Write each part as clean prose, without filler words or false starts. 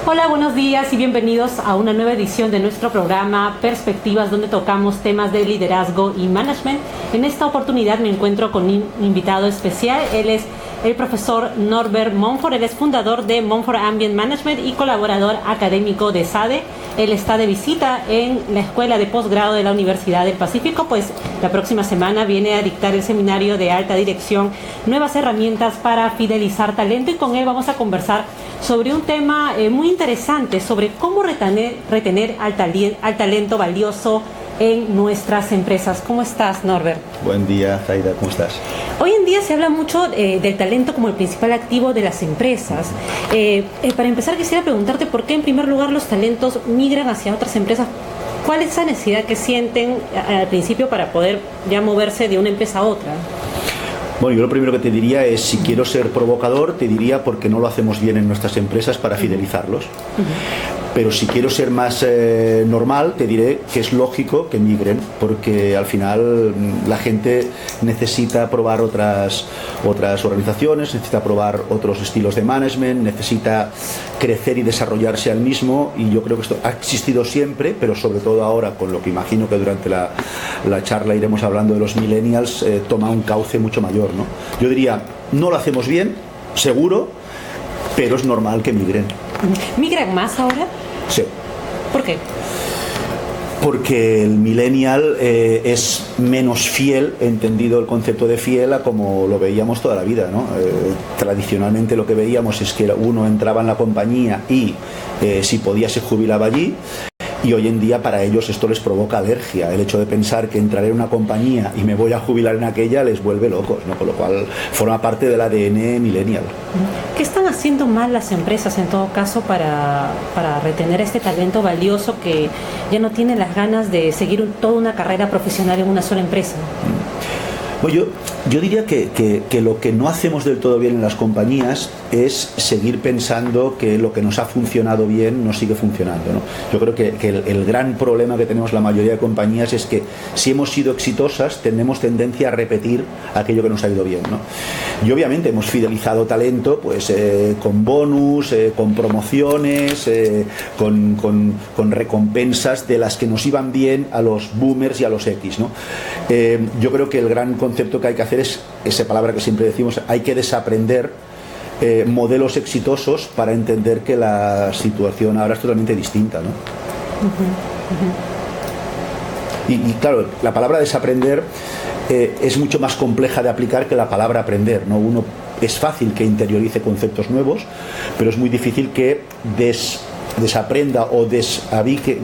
Hola, buenos días y bienvenidos a una nueva edición de nuestro programa Perspectivas, donde tocamos temas de liderazgo y management. En esta oportunidad me encuentro con un invitado especial. Él es el profesor Norbert Monfort. Él es fundador de Monfort Ambient Management y colaborador académico de SADE. Él está de visita en la Escuela de Posgrado de la Universidad del Pacífico, pues la próxima semana viene a dictar el seminario de alta dirección, nuevas herramientas para fidelizar talento, y con él vamos a conversar sobre un tema muy interesante, sobre cómo retener al talento valioso en nuestras empresas. ¿Cómo estás, Norbert? Buen día, Zaida, ¿cómo estás? Hoy en día se habla mucho del talento como el principal activo de las empresas. Para empezar, quisiera preguntarte por qué en primer lugar los talentos migran hacia otras empresas. ¿Cuál es esa necesidad que sienten al principio para poder ya moverse de una empresa a otra? Bueno, yo lo primero que te diría es, si quiero ser provocador, te diría porque no lo hacemos bien en nuestras empresas para fidelizarlos. Pero si quiero ser más normal, te diré que es lógico que migren, porque al final la gente necesita probar otras organizaciones, necesita probar otros estilos de management, necesita crecer y desarrollarse al mismo, y yo creo que esto ha existido siempre, pero sobre todo ahora, con lo que imagino que durante la charla iremos hablando de los millennials, toma un cauce mucho mayor, ¿no? Yo diría, no lo hacemos bien, seguro, pero es normal que migren. ¿Migran más ahora? Sí. ¿Por qué? Porque el millennial es menos fiel, entendido el concepto de fiel, a como lo veíamos toda la vida, ¿no? Tradicionalmente lo que veíamos es que uno entraba en la compañía y si podía se jubilaba allí. Y hoy en día para ellos esto les provoca alergia. El hecho de pensar que entraré en una compañía y me voy a jubilar en aquella les vuelve locos, ¿no? Con lo cual forma parte del ADN millennial. ¿Qué están haciendo mal las empresas en todo caso para retener este talento valioso que ya no tiene las ganas de seguir toda una carrera profesional en una sola empresa? Bueno, yo diría que lo que no hacemos del todo bien en las compañías es seguir pensando que lo que nos ha funcionado bien no sigue funcionando, ¿no? Yo creo que el gran problema que tenemos la mayoría de compañías es que si hemos sido exitosas tenemos tendencia a repetir aquello que nos ha ido bien, ¿no? Y obviamente hemos fidelizado talento pues con bonus, con promociones, con recompensas de las que nos iban bien a los boomers y a los X, ¿no? Yo creo que el gran concepto que hay que hacer es esa palabra que siempre decimos, hay que desaprender modelos exitosos para entender que la situación ahora es totalmente distinta, ¿no? Y claro, la palabra desaprender es mucho más compleja de aplicar que la palabra aprender, ¿no? Uno es fácil que interiorice conceptos nuevos, pero es muy difícil que desaprenda o desubique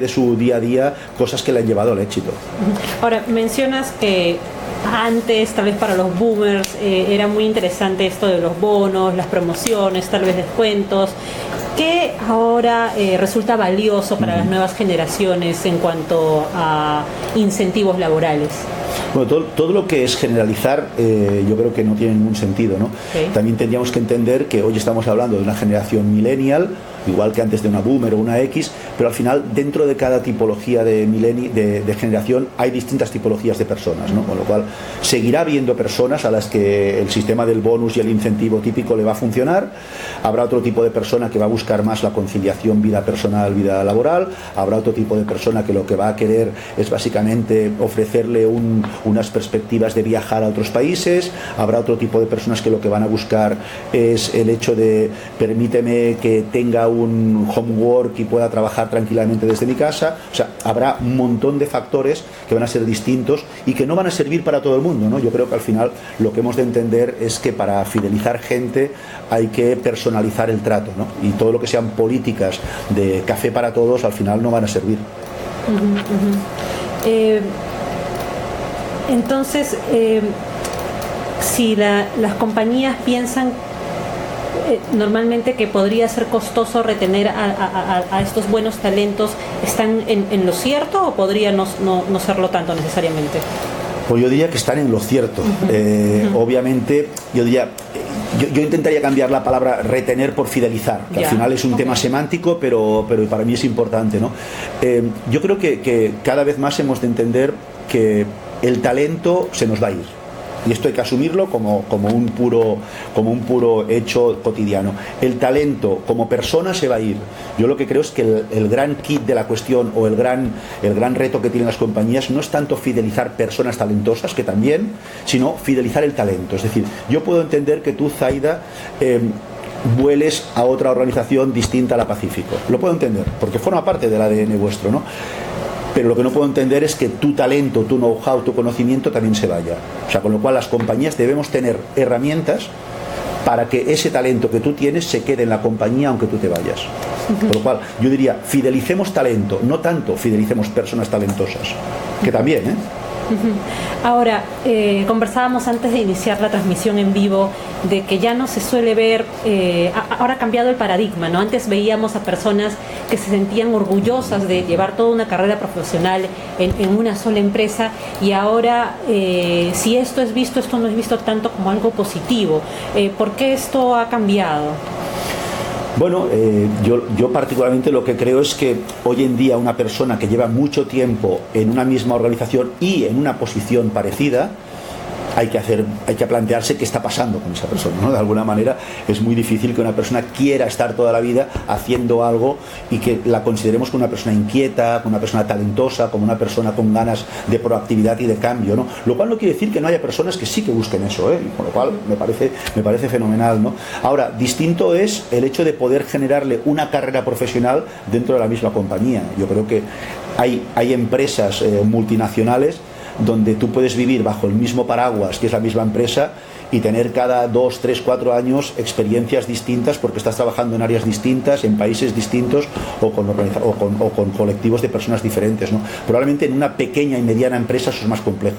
de su día a día cosas que le han llevado al éxito. Ahora, mencionas que antes, tal vez para los boomers, era muy interesante esto de los bonos, las promociones, tal vez descuentos. ¿Qué ahora resulta valioso para las nuevas generaciones en cuanto a incentivos laborales? Bueno, todo lo que es generalizar yo creo que no tiene ningún sentido, ¿no? Okay. También tendríamos que entender que hoy estamos hablando de una generación millennial, igual que antes de una boomer o una X, pero al final dentro de cada tipología de generación hay distintas tipologías de personas, ¿no? Con lo cual seguirá habiendo personas a las que el sistema del bonus y el incentivo típico le va a funcionar, habrá otro tipo de persona que va a buscar más la conciliación vida personal, vida laboral, habrá otro tipo de persona que lo que va a querer es básicamente ofrecerle unas perspectivas de viajar a otros países, habrá otro tipo de personas que lo que van a buscar es el hecho de permíteme que tenga un homework y pueda trabajar tranquilamente desde mi casa. O sea, habrá un montón de factores que van a ser distintos y que no van a servir para todo el mundo, ¿no? Yo creo que al final lo que hemos de entender es que para fidelizar gente hay que personalizar el trato, ¿no? Y todo lo que sean políticas de café para todos al final no van a servir. Entonces, si las compañías piensan normalmente que podría ser costoso retener a estos buenos talentos, ¿están en lo cierto o podría no serlo tanto necesariamente? Pues yo diría que están en lo cierto. Obviamente, yo intentaría cambiar la palabra retener por fidelizar, que al final es un tema semántico, pero para mí es importante, ¿no? Yo creo que cada vez más hemos de entender que el talento se nos va a ir. y esto hay que asumirlo como un puro hecho cotidiano. El talento como persona se va a ir. Yo lo que creo es que el gran kit de la cuestión, o el gran reto que tienen las compañías, no es tanto fidelizar personas talentosas, que también, sino fidelizar el talento. Es decir, yo puedo entender que tú, Zaida, vueles a otra organización distinta a la Pacífico. Lo puedo entender, porque forma parte del ADN vuestro, ¿no? Pero lo que no puedo entender es que tu talento, tu know-how, tu conocimiento también se vaya. O sea, con lo cual las compañías debemos tener herramientas para que ese talento que tú tienes se quede en la compañía aunque tú te vayas. Por lo cual yo diría, fidelicemos talento, no tanto fidelicemos personas talentosas, que también, ¿eh? Ahora, conversábamos antes de iniciar la transmisión en vivo de que ya no se suele ver, ahora ha cambiado el paradigma, ¿no? Antes veíamos a personas que se sentían orgullosas de llevar toda una carrera profesional en una sola empresa, y ahora si esto no es visto tanto como algo positivo. ¿Por qué esto ha cambiado? Bueno, yo particularmente lo que creo es que hoy en día una persona que lleva mucho tiempo en una misma organización y en una posición parecida, hay que plantearse qué está pasando con esa persona, ¿no? De alguna manera es muy difícil que una persona quiera estar toda la vida haciendo algo y que la consideremos como una persona inquieta, como una persona talentosa, como una persona con ganas de proactividad y de cambio, ¿no? Lo cual no quiere decir que no haya personas que sí que busquen eso, ¿eh? Con lo cual me parece fenomenal, ¿no? Ahora, distinto es el hecho de poder generarle una carrera profesional dentro de la misma compañía. Yo creo que hay empresas multinacionales donde tú puedes vivir bajo el mismo paraguas, que es la misma empresa, y tener cada 2, 3, 4 años experiencias distintas, porque estás trabajando en áreas distintas, en países distintos, o con colectivos de personas diferentes, ¿no? Probablemente en una pequeña y mediana empresa eso es más complejo.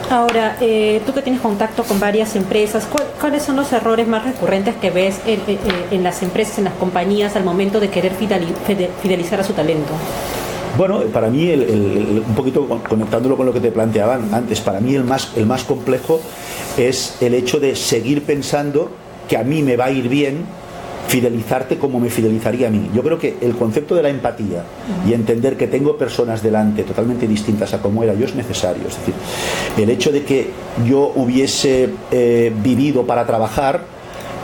Ahora, tú que tienes contacto con varias empresas, ¿cuáles son los errores más recurrentes que ves en las empresas, en las compañías, al momento de querer fidelizar a su talento? Bueno, para mí, un poquito conectándolo con lo que te planteaban antes, para mí el más complejo es el hecho de seguir pensando que a mí me va a ir bien fidelizarte como me fidelizaría a mí. Yo creo que el concepto de la empatía y entender que tengo personas delante totalmente distintas a como era yo es necesario. Es decir, el hecho de que yo hubiese vivido para trabajar,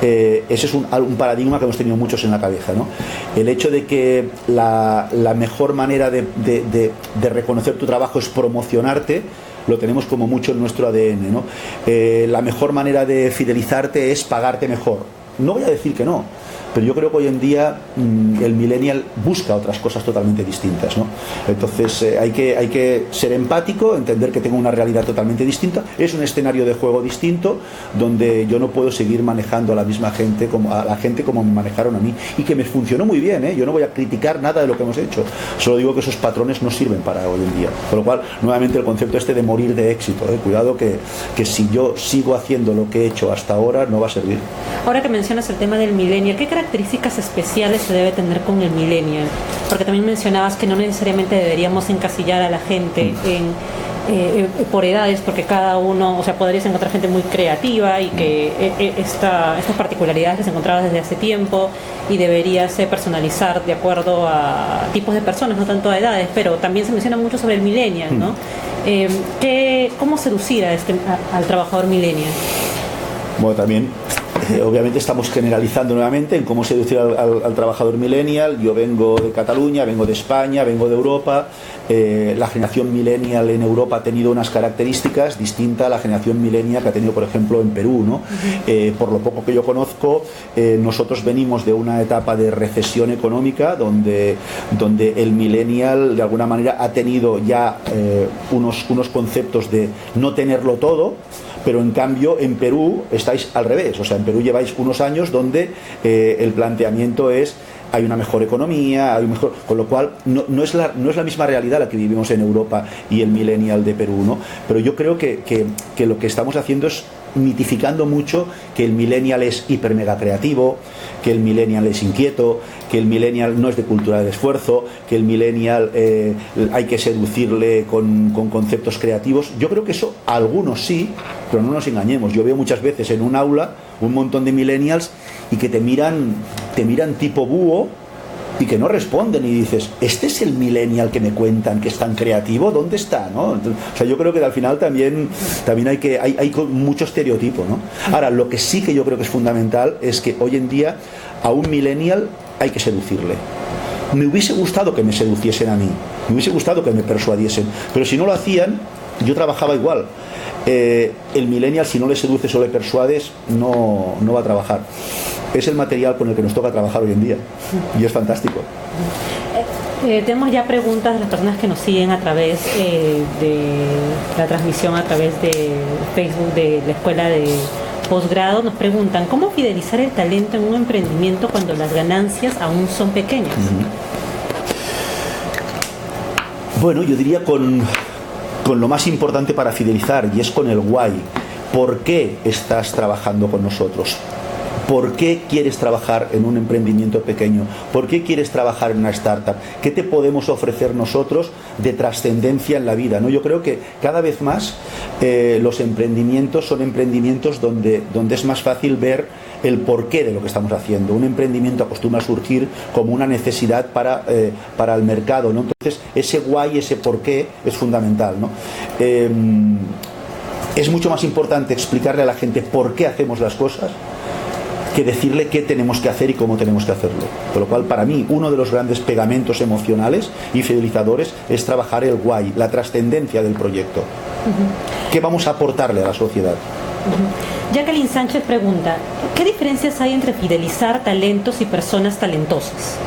ese es un paradigma que hemos tenido muchos en la cabeza, ¿no? El hecho de que la mejor manera de reconocer tu trabajo es promocionarte, lo tenemos como mucho en nuestro ADN, ¿no? La mejor manera de fidelizarte es pagarte mejor. No voy a decir que no, pero yo creo que hoy en día el millennial busca otras cosas totalmente distintas, ¿no? Entonces hay que ser empático, entender que tengo una realidad totalmente distinta, es un escenario de juego distinto donde yo no puedo seguir manejando a la misma gente como me manejaron a mí, y que me funcionó muy bien, ¿eh? Yo no voy a criticar nada de lo que hemos hecho, solo digo que esos patrones no sirven para hoy en día, con lo cual nuevamente el concepto de morir de éxito, cuidado que si yo sigo haciendo lo que he hecho hasta ahora no va a servir. Ahora que mencionas el tema del millennial, ¿qué características especiales se debe tener con el millennial? Porque también mencionabas que no necesariamente deberíamos encasillar a la gente por edades, porque cada uno, o sea, podrías encontrar gente muy creativa y que estas particularidades las encontrabas desde hace tiempo, y deberías personalizar de acuerdo a tipos de personas, no tanto a edades, pero también se menciona mucho sobre el millennial, ¿no? ¿Cómo seducir al trabajador millennial? Bueno, también obviamente estamos generalizando nuevamente en cómo seducir al trabajador millennial. Yo vengo de Cataluña, vengo de España, vengo de Europa. La generación millennial en Europa ha tenido unas características distintas a la generación millennial que ha tenido, por ejemplo, en Perú, ¿no? Por lo poco que yo conozco, nosotros venimos de una etapa de recesión económica donde el millennial de alguna manera ha tenido ya unos conceptos de no tenerlo todo, pero en cambio en Perú estáis al revés. O sea, en Perú lleváis unos años donde el planteamiento es: hay una mejor economía, con lo cual no es la misma realidad la que vivimos en Europa y el millennial de Perú, ¿no? Pero yo creo que lo que estamos haciendo es mitificando mucho que el millennial es hiper mega creativo, que el millennial es inquieto, que el millennial no es de cultura de esfuerzo, que el millennial hay que seducirle con conceptos creativos. Yo creo que eso a algunos sí, pero no nos engañemos. Yo veo muchas veces en un aula un montón de millennials y que te miran tipo búho y que no responden, y dices, este es el millennial que me cuentan que es tan creativo, ¿dónde está? ¿No? Entonces, o sea, yo creo que al final también hay mucho estereotipo, ¿no? Ahora, lo que sí que yo creo que es fundamental es que hoy en día a un millennial hay que seducirle. Me hubiese gustado que me seduciesen a mí, me hubiese gustado que me persuadiesen, pero si no lo hacían, yo trabajaba igual. El millennial, si no le seduces o le persuades, no va a trabajar. Es el material con el que nos toca trabajar hoy en día, y es fantástico. Tenemos ya preguntas de las personas que nos siguen a través de la transmisión, a través de Facebook de la Escuela de Posgrado. Nos preguntan, ¿cómo fidelizar el talento en un emprendimiento cuando las ganancias aún son pequeñas? Bueno, yo diría con lo más importante para fidelizar, y es con el why. ¿Por qué estás trabajando con nosotros? ¿Por qué quieres trabajar en un emprendimiento pequeño? ¿Por qué quieres trabajar en una startup? ¿Qué te podemos ofrecer nosotros de trascendencia en la vida? ¿No? Yo creo que cada vez más los emprendimientos son emprendimientos donde es más fácil ver el porqué de lo que estamos haciendo. Un emprendimiento acostumbra a surgir como una necesidad para el mercado, ¿no? Entonces, ese why, ese porqué es fundamental, ¿no? Es mucho más importante explicarle a la gente por qué hacemos las cosas que decirle qué tenemos que hacer y cómo tenemos que hacerlo. Por lo cual, para mí, uno de los grandes pegamentos emocionales y fidelizadores es trabajar el why, la trascendencia del proyecto. ¿Qué vamos a aportarle a la sociedad? Jacqueline Sánchez pregunta, ¿qué diferencias hay entre fidelizar talentos y personas talentosas?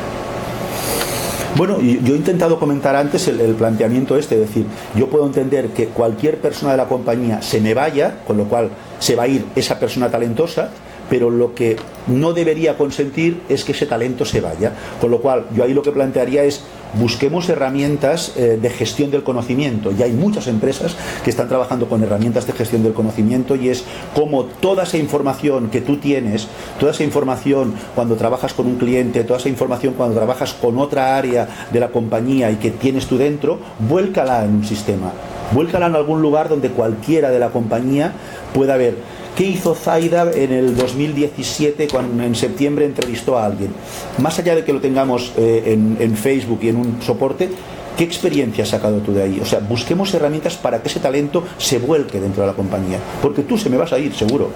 Bueno, yo he intentado comentar antes el planteamiento es decir, yo puedo entender que cualquier persona de la compañía se me vaya, con lo cual se va a ir esa persona talentosa, pero lo que no debería consentir es que ese talento se vaya. Con lo cual, yo ahí lo que plantearía es busquemos herramientas de gestión del conocimiento. Ya hay muchas empresas que están trabajando con herramientas de gestión del conocimiento, y es como toda esa información que tú tienes, toda esa información cuando trabajas con un cliente, toda esa información cuando trabajas con otra área de la compañía y que tienes tú dentro, vuélcala en un sistema, vuélcala en algún lugar donde cualquiera de la compañía pueda ver. ¿Qué hizo Zaida en el 2017 cuando en septiembre entrevistó a alguien? Más allá de que lo tengamos en Facebook y en un soporte, ¿qué experiencia has sacado tú de ahí? O sea, busquemos herramientas para que ese talento se vuelque dentro de la compañía. Porque tú se me vas a ir, seguro.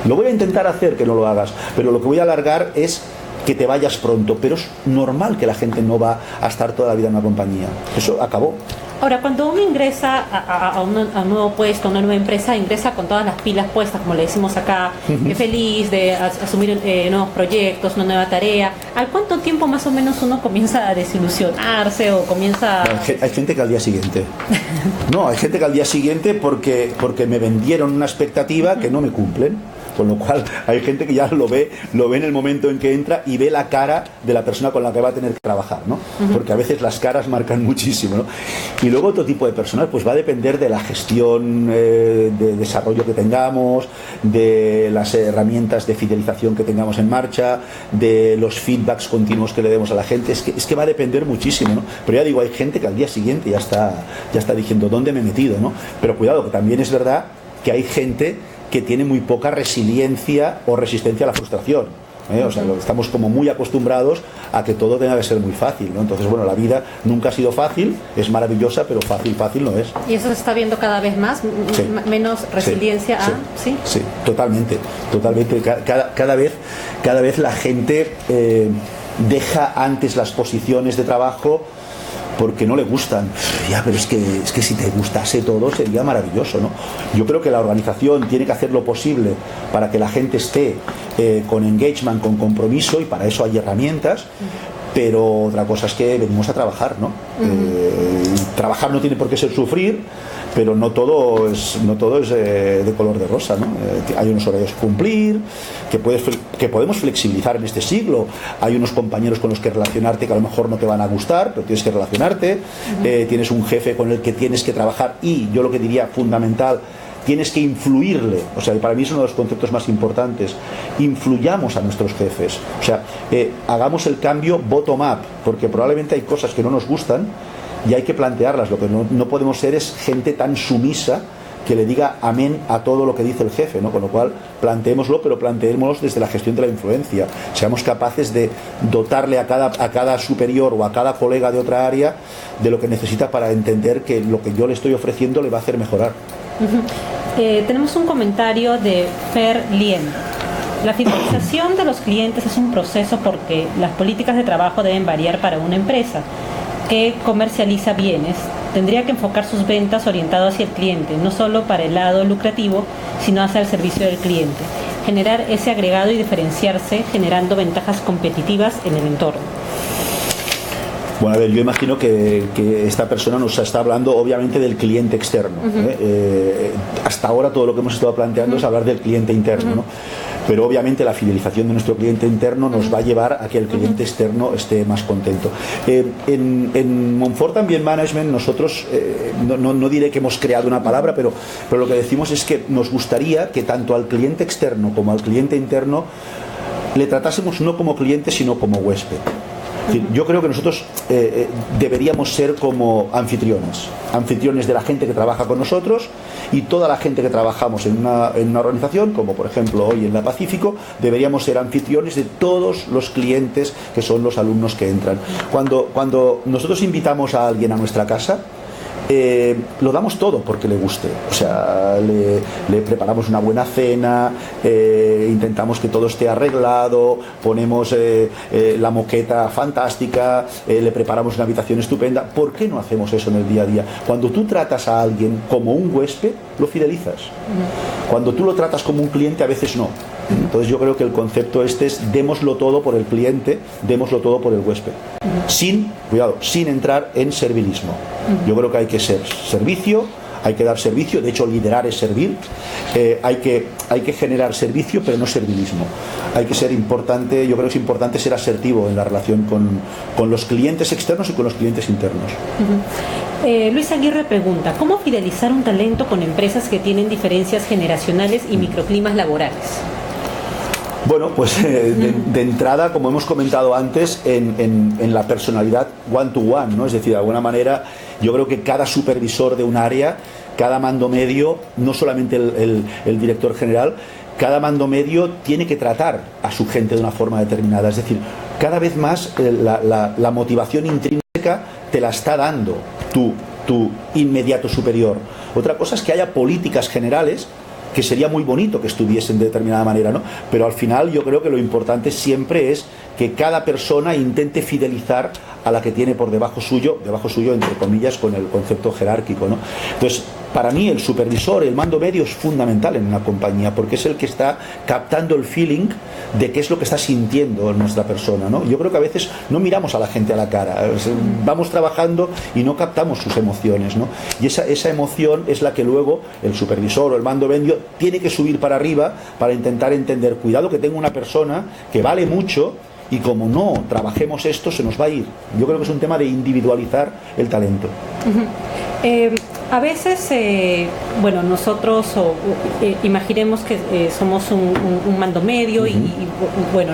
Lo voy a intentar hacer que no lo hagas, pero lo que voy a alargar es que te vayas pronto. Pero es normal que la gente no va a estar toda la vida en una compañía. Eso acabó. Ahora, cuando uno ingresa a un nuevo puesto, a una nueva empresa, ingresa con todas las pilas puestas, como le decimos acá, feliz de asumir nuevos proyectos, una nueva tarea. ¿Al cuánto tiempo más o menos uno comienza a desilusionarse o comienza...? Hay gente que al día siguiente. No, hay gente que al día siguiente porque me vendieron una expectativa que no me cumplen. Con lo cual hay gente que ya lo ve en el momento en que entra y ve la cara de la persona con la que va a tener que trabajar, ¿no? Porque a veces las caras marcan muchísimo, ¿no? Y luego otro tipo de personal pues va a depender de la gestión de desarrollo que tengamos, de las herramientas de fidelización que tengamos en marcha, de los feedbacks continuos que le demos a la gente. Es que va a depender muchísimo, ¿no? Pero ya digo, hay gente que al día siguiente ya está diciendo ¿dónde me he metido?, ¿no? Pero cuidado, que también es verdad que hay gente que tiene muy poca resiliencia o resistencia a la frustración. O sea, estamos como muy acostumbrados a que todo tenga que ser muy fácil, ¿no? Entonces, bueno, la vida nunca ha sido fácil, es maravillosa, pero fácil no es. ¿Y eso se está viendo cada vez más? Sí. ¿Menos resiliencia? Sí, sí, totalmente. Cada vez la gente deja antes las posiciones de trabajo porque no le gustan. Ya, pero es que si te gustase todo sería maravilloso, ¿no? Yo creo que la organización tiene que hacer lo posible para que la gente esté con engagement, con compromiso, y para eso hay herramientas. Pero otra cosa es que venimos a trabajar, ¿no? Trabajar no tiene por qué ser sufrir, pero no todo es de color de rosa, ¿no? Hay unos horarios que cumplir, que podemos flexibilizar en este siglo. Hay unos compañeros con los que relacionarte que a lo mejor no te van a gustar, pero tienes que relacionarte. Tienes un jefe con el que tienes que trabajar, y yo lo que diría fundamental, tienes que influirle. O sea, para mí es uno de los conceptos más importantes. Influyamos a nuestros jefes. O sea, hagamos el cambio bottom-up, porque probablemente hay cosas que no nos gustan y hay que plantearlas. Lo que no podemos ser es gente tan sumisa que le diga amén a todo lo que dice el jefe, ¿no? Con lo cual, planteémoslo, pero planteémoslo desde la gestión de la influencia. Seamos capaces de dotarle a cada superior o a cada colega de otra área de lo que necesita para entender que lo que yo le estoy ofreciendo le va a hacer mejorar. Tenemos un comentario de Fer Lien. La fidelización de los clientes es un proceso porque las políticas de trabajo deben variar para una empresa que comercializa bienes. Tendría que enfocar sus ventas orientado hacia el cliente, no solo para el lado lucrativo, sino hacia el servicio del cliente. Generar ese agregado y diferenciarse generando ventajas competitivas en el entorno. Bueno, a ver, yo imagino que esta persona nos está hablando obviamente del cliente externo. Hasta ahora todo lo que hemos estado planteando es hablar del cliente interno, ¿no? Pero obviamente la fidelización de nuestro cliente interno nos va a llevar a que el cliente externo esté más contento. En Montfort también Management nosotros, no diré que hemos creado una palabra, pero lo que decimos es que nos gustaría que tanto al cliente externo como al cliente interno le tratásemos no como cliente sino como huésped. Yo creo que nosotros deberíamos ser como anfitriones de la gente que trabaja con nosotros, y toda la gente que trabajamos en una organización, como por ejemplo hoy en la Pacífico, deberíamos ser anfitriones de todos los clientes que son los alumnos que entran. Cuando nosotros invitamos a alguien a nuestra casa, lo damos todo porque le guste. O sea, le preparamos una buena cena, intentamos que todo esté arreglado, ponemos la moqueta fantástica, le preparamos una habitación estupenda. ¿Por qué no hacemos eso en el día a día? Cuando tú tratas a alguien como un huésped, lo fidelizas. Cuando tú lo tratas como un cliente, a veces no. Entonces yo creo que el concepto este es: démoslo todo por el cliente, démoslo todo por el huésped, sin entrar en servilismo. Yo creo que hay que ser servicio, hay que dar servicio, de hecho liderar es servir, hay que generar servicio pero no servilismo. Hay que ser importante, yo creo que es importante ser asertivo en la relación con los clientes externos y con los clientes internos. Luis Aguirre pregunta: ¿cómo fidelizar un talento con empresas que tienen diferencias generacionales y microclimas laborales? Bueno, pues de entrada, como hemos comentado antes, en la personalidad one-to-one, ¿no? Es decir, de alguna manera, yo creo que cada supervisor de un área, cada mando medio, no solamente el director general, cada mando medio tiene que tratar a su gente de una forma determinada. Es decir, cada vez más la motivación intrínseca te la está dando tu inmediato superior. Otra cosa es que haya políticas generales, que sería muy bonito que estuviesen de determinada manera, ¿no? Pero al final yo creo que lo importante siempre es que cada persona intente fidelizar a la que tiene por debajo suyo entre comillas, con el concepto jerárquico, ¿no? Entonces, para mí el supervisor, el mando medio es fundamental en una compañía, porque es el que está captando el feeling de qué es lo que está sintiendo nuestra persona, ¿no? Yo creo que a veces no miramos a la gente a la cara, vamos trabajando y no captamos sus emociones, ¿no? Y esa emoción es la que luego el supervisor o el mando medio tiene que subir para arriba para intentar entender: cuidado, que tengo una persona que vale mucho, y como no trabajemos esto, se nos va a ir. Yo creo que es un tema de individualizar el talento. A veces, nosotros imaginemos que somos un mando medio y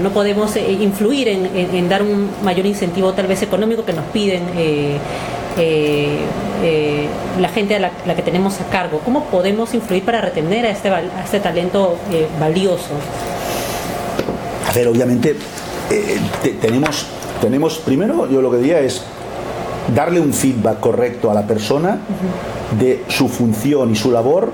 no podemos influir en dar un mayor incentivo tal vez económico que nos piden la gente a la que tenemos a cargo. ¿Cómo podemos influir para retener a este talento valioso? A ver, obviamente tenemos primero, yo lo que diría es darle un feedback correcto a la persona de su función y su labor.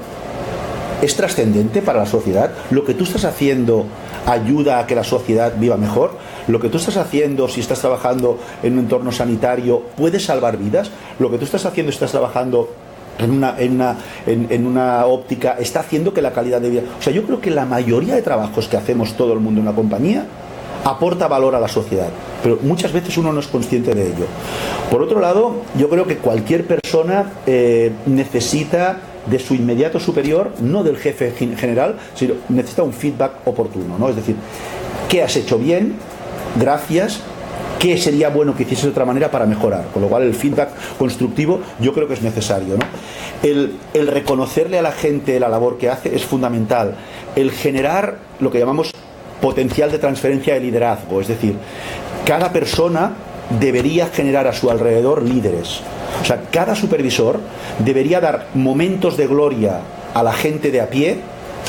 Es trascendente para la sociedad. Lo que tú estás haciendo ayuda a que la sociedad viva mejor. Lo que tú estás haciendo, si estás trabajando en un entorno sanitario, puede salvar vidas. Lo que tú estás haciendo, si estás trabajando en una óptica, está haciendo que la calidad de vida... O sea, yo creo que la mayoría de trabajos que hacemos todo el mundo en una compañía aporta valor a la sociedad, pero muchas veces uno no es consciente de ello. Por otro lado, yo creo que cualquier persona necesita de su inmediato superior, no del jefe general, sino necesita un feedback oportuno, ¿no? Es decir, ¿qué has hecho bien? Gracias. ¿Qué sería bueno que hicieses de otra manera para mejorar? Con lo cual el feedback constructivo yo creo que es necesario, ¿no? El reconocerle a la gente la labor que hace es fundamental. El generar lo que llamamos potencial de transferencia de liderazgo, es decir, cada persona debería generar a su alrededor líderes. O sea, cada supervisor debería dar momentos de gloria a la gente de a pie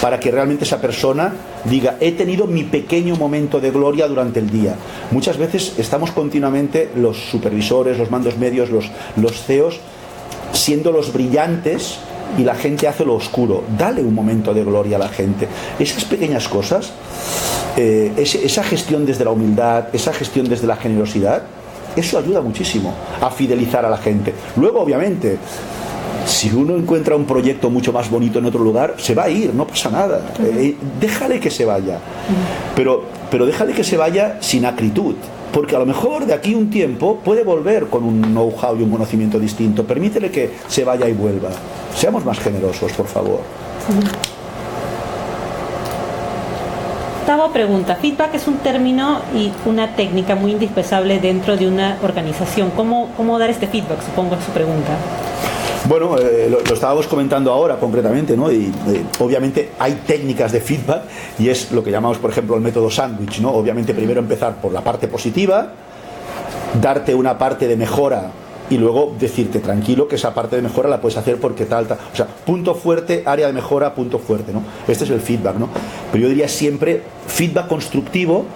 para que realmente esa persona diga, he tenido mi pequeño momento de gloria durante el día. Muchas veces estamos continuamente, los supervisores, los mandos medios, los CEOs, siendo los brillantes, y la gente hace lo oscuro. Dale un momento de gloria a la gente. Esas pequeñas cosas, esa gestión desde la humildad, esa gestión desde la generosidad, eso ayuda muchísimo a fidelizar a la gente. Luego, obviamente, si uno encuentra un proyecto mucho más bonito en otro lugar, se va a ir, no pasa nada. Déjale que se vaya. Pero déjale que se vaya sin acritud. Porque a lo mejor de aquí un tiempo puede volver con un know-how y un conocimiento distinto. Permítele que se vaya y vuelva. Seamos más generosos, por favor. Octava pregunta. Feedback es un término y una técnica muy indispensable dentro de una organización. ¿Cómo dar este feedback? Supongo es su pregunta. Bueno, lo estábamos comentando ahora concretamente, ¿no? Y obviamente hay técnicas de feedback y es lo que llamamos, por ejemplo, el método sándwich, ¿no? Obviamente primero empezar por la parte positiva, darte una parte de mejora y luego decirte tranquilo que esa parte de mejora la puedes hacer porque tal. O sea, punto fuerte, área de mejora, punto fuerte, ¿no? Este es el feedback, ¿no? Pero yo diría siempre feedback constructivo.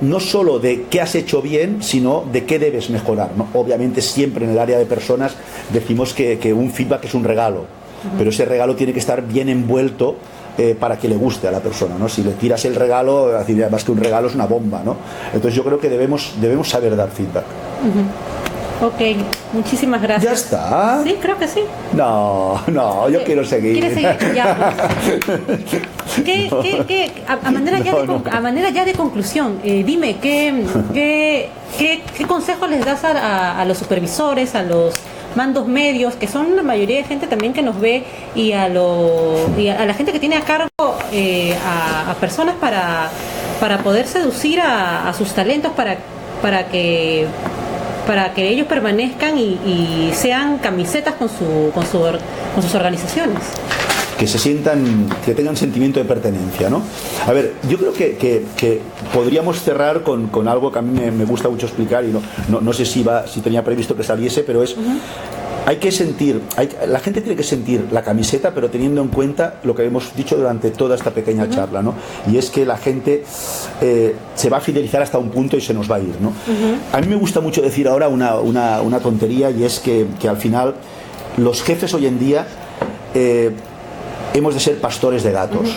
No solo de qué has hecho bien, sino de qué debes mejorar, ¿no? Obviamente siempre en el área de personas decimos que un feedback es un regalo, pero ese regalo tiene que estar bien envuelto para que le guste a la persona, ¿no? Si le tiras el regalo, además que un regalo es una bomba, ¿no? Entonces yo creo que debemos saber dar feedback. Ok, muchísimas gracias. ¿Ya está? Sí, creo que sí. No, yo quiero seguir. ¿Quieres seguir? Ya. A manera ya de conclusión, dime, ¿qué consejos les das a los supervisores, a los mandos medios, que son la mayoría de gente también que nos ve, y a la gente que tiene a cargo a personas para poder seducir a sus talentos para que ellos permanezcan y sean camisetas con sus organizaciones? Que tengan sentimiento de pertenencia, ¿no? A ver, yo creo que podríamos cerrar con algo que a mí me gusta mucho explicar y no sé si tenía previsto que saliese, pero es... Hay que sentir, la gente tiene que sentir la camiseta, pero teniendo en cuenta lo que hemos dicho durante toda esta pequeña charla, ¿no? Y es que la gente se va a fidelizar hasta un punto y se nos va a ir, ¿no? A mí me gusta mucho decir ahora una tontería, y es que al final los jefes hoy en día hemos de ser pastores de gatos.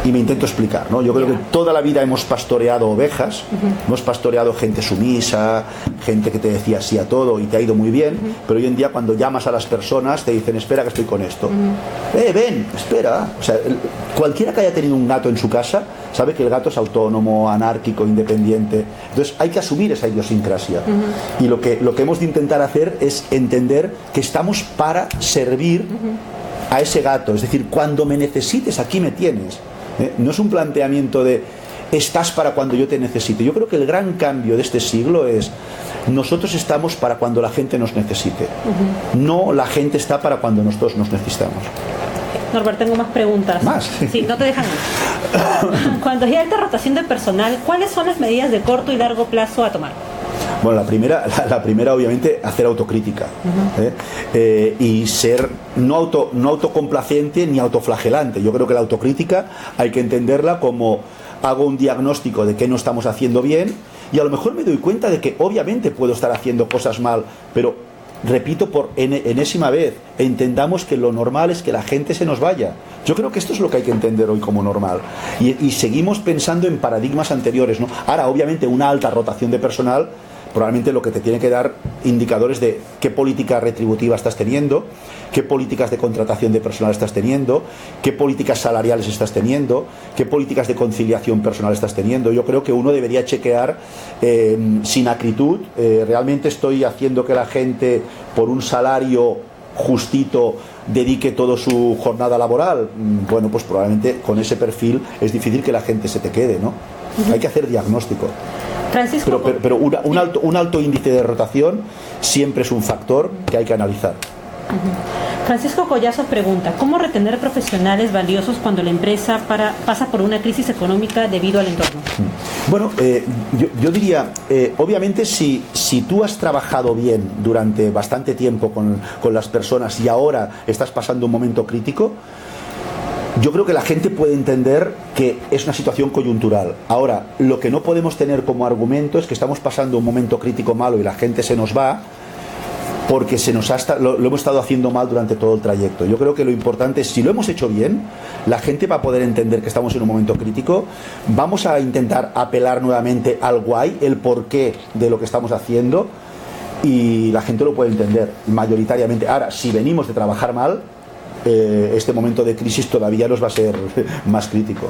Y me intento explicar, ¿no? Yo creo que toda la vida hemos pastoreado ovejas, hemos pastoreado gente sumisa, gente que te decía sí a todo y te ha ido muy bien, pero hoy en día cuando llamas a las personas te dicen, espera que estoy con esto. Ven, espera. O sea, cualquiera que haya tenido un gato en su casa sabe que el gato es autónomo, anárquico, independiente. Entonces hay que asumir esa idiosincrasia. Y lo que hemos de intentar hacer es entender que estamos para servir a ese gato. Es decir, cuando me necesites, aquí me tienes. No es un planteamiento de estás para cuando yo te necesite. Yo creo que el gran cambio de este siglo es nosotros estamos para cuando la gente nos necesite. No la gente está para cuando nosotros nos necesitamos. Norbert, tengo más preguntas. ¿Más? Sí, no te dejan más. Cuando hay alta rotación de personal, ¿cuáles son las medidas de corto y largo plazo a tomar? Bueno, la primera obviamente hacer autocrítica, y ser no autocomplaciente ni autoflagelante. Yo creo que la autocrítica hay que entenderla como hago un diagnóstico de qué no estamos haciendo bien y a lo mejor me doy cuenta de que obviamente puedo estar haciendo cosas mal, pero repito por enésima vez, entendamos que lo normal es que la gente se nos vaya. Yo creo que esto es lo que hay que entender hoy como normal. Y seguimos pensando en paradigmas anteriores, ¿no? Ahora, obviamente, una alta rotación de personal probablemente lo que te tiene que dar indicadores de qué política retributiva estás teniendo, qué políticas de contratación de personal estás teniendo, qué políticas salariales estás teniendo, qué políticas de conciliación personal estás teniendo. Yo creo que uno debería chequear sin acritud, realmente estoy haciendo que la gente por un salario justito dedique toda su jornada laboral. Bueno, pues probablemente con ese perfil es difícil que la gente se te quede, ¿no? Hay que hacer diagnóstico. Francisco, pero un alto índice de rotación siempre es un factor que hay que analizar. Francisco Collazos pregunta, ¿cómo retener profesionales valiosos cuando la empresa pasa por una crisis económica debido al entorno? Bueno, yo diría, obviamente si tú has trabajado bien durante bastante tiempo con las personas y ahora estás pasando un momento crítico, Yo creo que la gente puede entender que es una situación coyuntural. Ahora, lo que no podemos tener como argumento es que estamos pasando un momento crítico malo y la gente se nos va porque lo hemos estado haciendo mal durante todo el trayecto. Yo creo que lo importante es, si lo hemos hecho bien, la gente va a poder entender que estamos en un momento crítico. Vamos a intentar apelar nuevamente al why, el porqué de lo que estamos haciendo, y la gente lo puede entender mayoritariamente. Ahora, si venimos de trabajar mal, este momento de crisis todavía nos va a ser más crítico.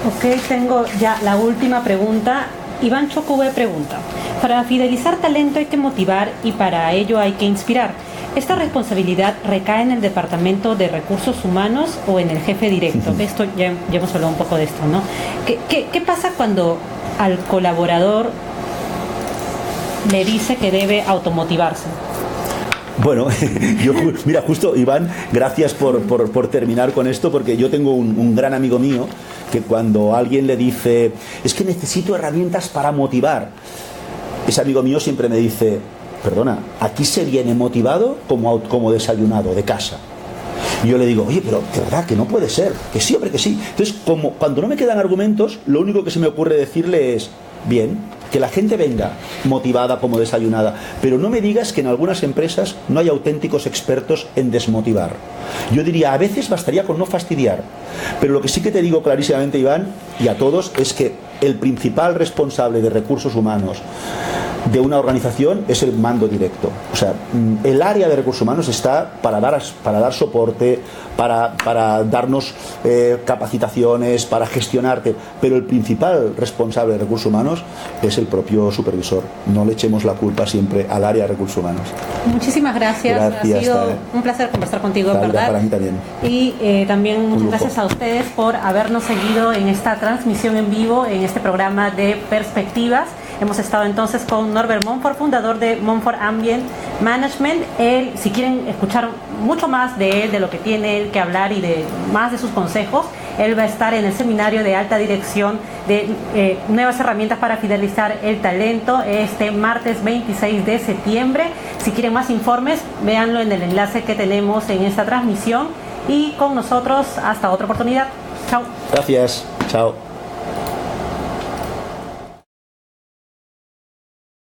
Ok, tengo ya la última pregunta. Iván Chocube pregunta: para fidelizar talento hay que motivar y para ello hay que inspirar. ¿Esta responsabilidad recae en el Departamento de Recursos Humanos o en el jefe directo? Esto ya hemos hablado un poco de esto, ¿no? ¿Qué pasa cuando al colaborador le dice que debe automotivarse? Bueno, mira, justo, Iván, gracias por terminar con esto, porque yo tengo un gran amigo mío que cuando alguien le dice, es que necesito herramientas para motivar, ese amigo mío siempre me dice, perdona, aquí se viene motivado como desayunado de casa. Y yo le digo, oye, pero de verdad que no puede ser, que sí, hombre, que sí. Entonces, cuando no me quedan argumentos, lo único que se me ocurre decirle es, bien, que la gente venga motivada como desayunada, pero no me digas que en algunas empresas no hay auténticos expertos en desmotivar. Yo diría, a veces bastaría con no fastidiar, pero lo que sí que te digo clarísimamente, Iván, y a todos, es que el principal responsable de recursos humanos de una organización es el mando directo. O sea, el área de recursos humanos está para dar soporte, para darnos capacitaciones, para gestionarte, pero el principal responsable de recursos humanos es el propio supervisor. No le echemos la culpa siempre al área de recursos humanos. Muchísimas gracias. Ha sido un placer conversar contigo, ¿verdad? Para mí también. Y también muchas gracias a ustedes por habernos seguido en esta transmisión en vivo, en este programa de Perspectivas. Hemos estado entonces con Norbert Montfort, fundador de Montfort Ambient Management. Él, si quieren escuchar mucho más de él, de lo que tiene él que hablar y de más de sus consejos, él va a estar en el seminario de alta dirección de nuevas herramientas para fidelizar el talento este martes 26 de septiembre. Si quieren más informes, véanlo en el enlace que tenemos en esta transmisión. Y con nosotros, hasta otra oportunidad. Chao. Gracias. Chao.